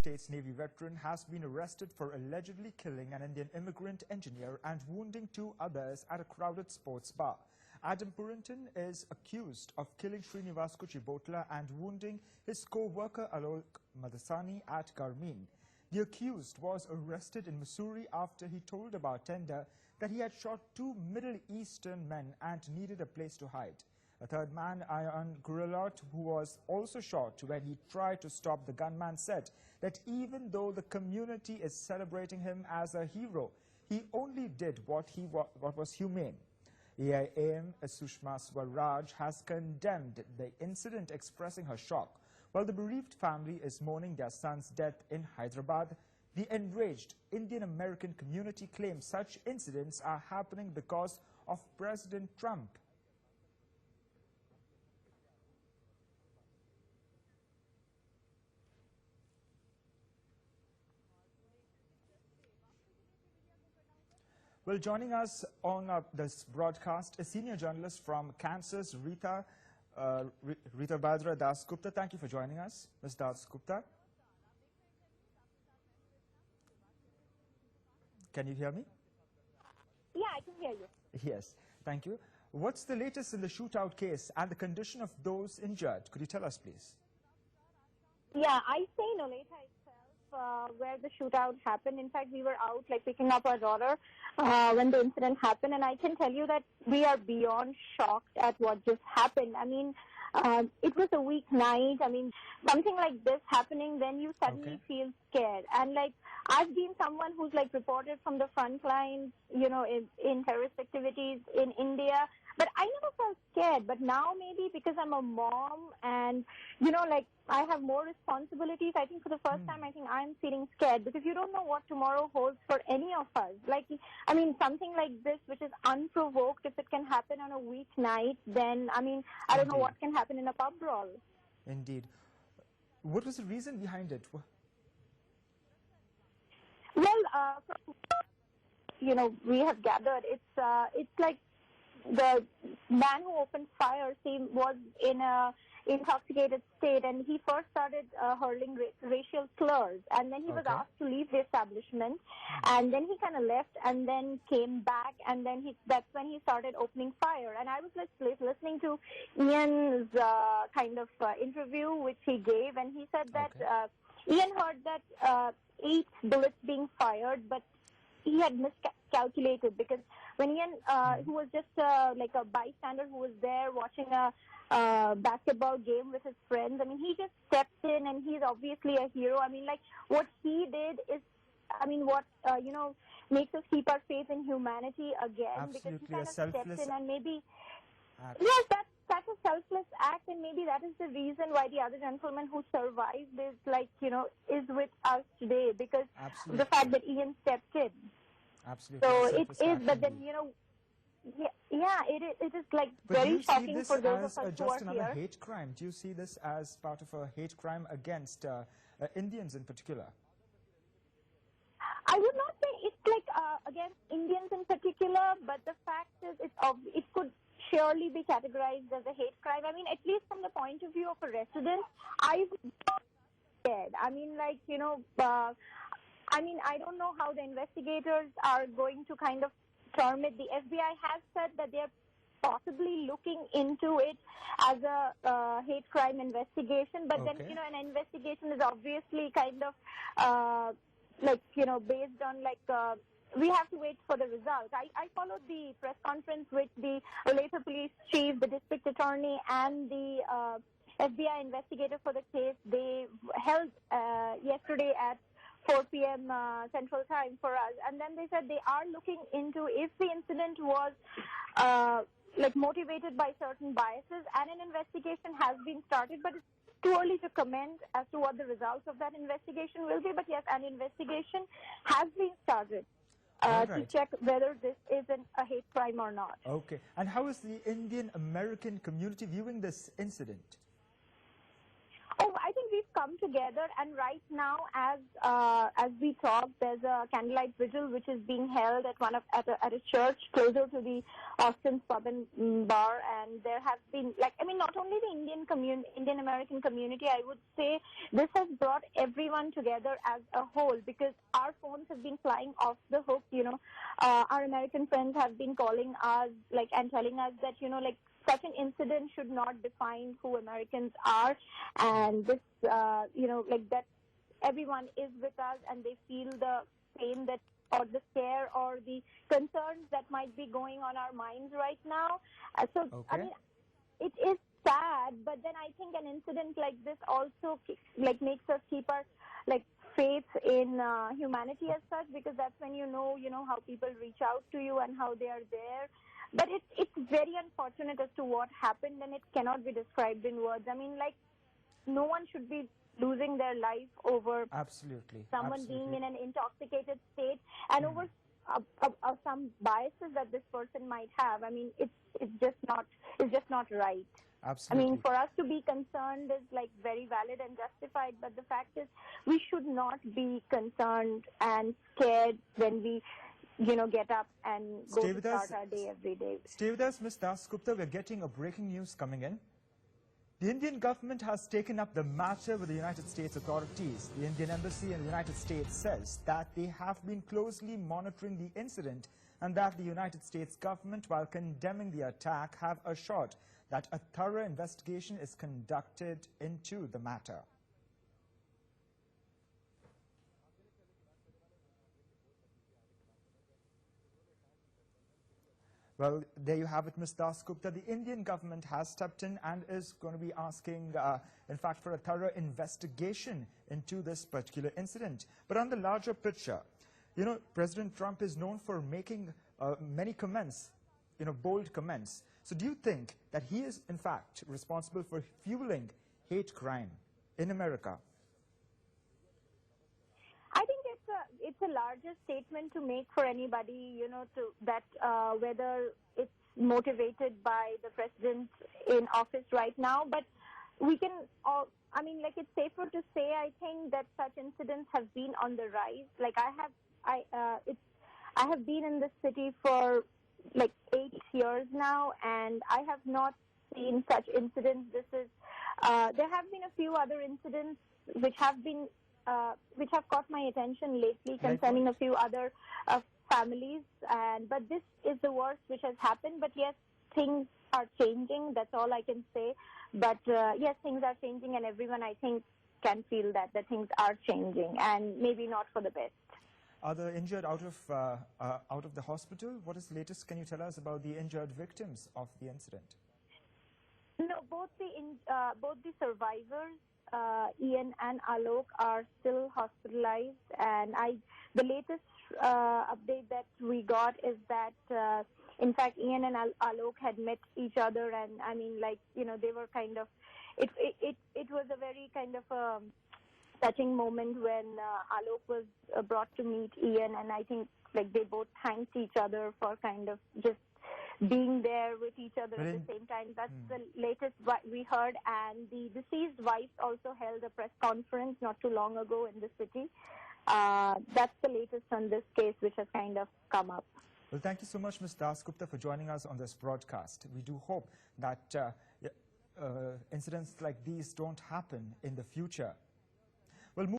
States Navy veteran has been arrested for allegedly killing an Indian immigrant engineer and wounding 2 others at a crowded sports bar. Adam Purinton is accused of killing Srinivas Kuchibhotla and wounding his co-worker Alok Madasani at Garmin. The accused was arrested in Missouri after he told a bartender that he had shot 2 Middle Eastern men and needed a place to hide. A third man, Grillot, who was also shot when he tried to stop the gunman, said that even though the community is celebrating him as a hero, he only did what was humane. EAM Sushma Swaraj has condemned the incident, expressing her shock. While the bereaved family is mourning their son's death in Hyderabad, the enraged Indian-American community claims such incidents are happening because of President Trump. Well, joining us on this broadcast, a senior journalist from Kansas, Rita Badra Das Gupta. Thank you for joining us, Ms. Das Gupta. Can you hear me? Yeah, I can hear you. Yes, thank you. What's the latest in the shootout case and the condition of those injured? Could you tell us, please? Yeah, I stay in Olathe itself, where the shootout happened. In fact, we were out picking up our daughter when the incident happened, and I can tell you that we are beyond shocked at what just happened. I mean, it was a weeknight. I mean, something like this happening, then you suddenly feel scared. And I've been someone who's reported from the front lines, you know, in terrorist activities in India. But I never felt scared. But now maybe because I'm a mom and, you know, I have more responsibilities, I think for the first time, I think I'm feeling scared because you don't know what tomorrow holds for any of us. I mean, something like this, which is unprovoked, if it can happen on a weeknight, then, I mean, I don't know what can happen in a pub brawl. Indeed. What was the reason behind it? Well, you know, we have gathered, it's like the man who opened fire was in a intoxicated state, and he first started hurling racial slurs, and then he was asked to leave the establishment, and then he kind of left and then came back, and then that's when he started opening fire. And I was listening to Ian's interview which he gave, and he said that Ian heard that 8 bullets being fired, but he had miscalculated because when Ian, who was just a bystander who was there watching a basketball game with his friends, I mean, he just stepped in, and he's obviously a hero. I mean, what he did is, I mean, what, you know, makes us keep our faith in humanity again. Absolutely, because he kind of selfless stepped in, and maybe, yes, that's a selfless act, and maybe that is the reason why the other gentleman who survived is, you know, is with us today, because of the fact that Ian stepped in. Absolutely. So it is, but then, you know, it is very shocking for those of us who are here. Just another hate crime? Do you see this as part of a hate crime against Indians in particular? I would not say it's against Indians in particular, but the fact is it could surely be categorized as a hate crime. I mean, at least from the point of view of a resident, I would be scared. I mean, you know, I mean, I don't know how the investigators are going to kind of term it. The FBI has said that they're possibly looking into it as a hate crime investigation, but then, you know, an investigation is obviously kind of you know, based on we have to wait for the results. I followed the press conference with the Olathe police chief, the district attorney, and the FBI investigator for the case. They held yesterday at 4 p.m. Central Time for us, and then they said they are looking into if the incident was motivated by certain biases, and an investigation has been started, but it's too early to comment as to what the results of that investigation will be. But yes, an investigation has been started to check whether this is a hate crime or not. Okay, and how is the Indian American community viewing this incident? Oh, I think we've come together, and right now, as we talk, there's a candlelight vigil which is being held at a church closer to the Austin's Pub and Bar, and there have been not only the Indian American community. I would say this has brought everyone together as a whole, because our phones have been flying off the hook. Our American friends have been calling us and telling us that such an incident should not define who Americans are, and this, that everyone is with us and they feel the pain or the scare or the concerns that might be going on our minds right now. Okay. It is sad, but then I think an incident like this also makes us keep our faith in humanity as such, because that's when you know how people reach out to you and how they are there. But it's very unfortunate as to what happened, and it cannot be described in words. No one should be losing their life over someone being in an intoxicated state, and over some biases that this person might have. It's just not right. Absolutely. For us to be concerned is very valid and justified, but the fact is we should not be concerned and scared when we get up and go to start our day every day. Stay with us, Ms. Dasgupta. We're getting a breaking news coming in. The Indian government has taken up the matter with the United States authorities. The Indian Embassy in the United States says that they have been closely monitoring the incident and that the United States government, while condemning the attack, have assured that a thorough investigation is conducted into the matter. Well, there you have it, Ms. Dasgupta. The Indian government has stepped in and is going to be asking, in fact, for a thorough investigation into this particular incident. But on the larger picture, President Trump is known for making many comments, bold comments. So do you think that he is, in fact, responsible for fueling hate crime in America? I think it's a larger statement to make for anybody, whether it's motivated by the president in office right now. But we can it's safer to say, I think, that such incidents have been on the rise. I have been in this city for 8 years now, and I have not seen such incidents. There have been a few other incidents which have caught my attention lately concerning a few other families, but this is the worst which has happened. But yes, things are changing. That's all I can say. But yes, things are changing, and everyone, I think, can feel that things are changing, and maybe not for the best. Are the injured out of the hospital? What is the latest? Can you tell us about the injured victims of the incident? No, both the survivors, Ian and Alok, are still hospitalized, and the latest update that we got is that in fact Ian and Alok had met each other, and they were kind of it was a very kind of touching moment when Alok was brought to meet Ian, and I think they both thanked each other for kind of just being there with each other at the same time. That's the latest what we heard, and the deceased wife also held a press conference not too long ago in the city. That's the latest on this case which has kind of come up. Well, thank you so much, Ms. Dasgupta, for joining us on this broadcast. We do hope that incidents like these don't happen in the future.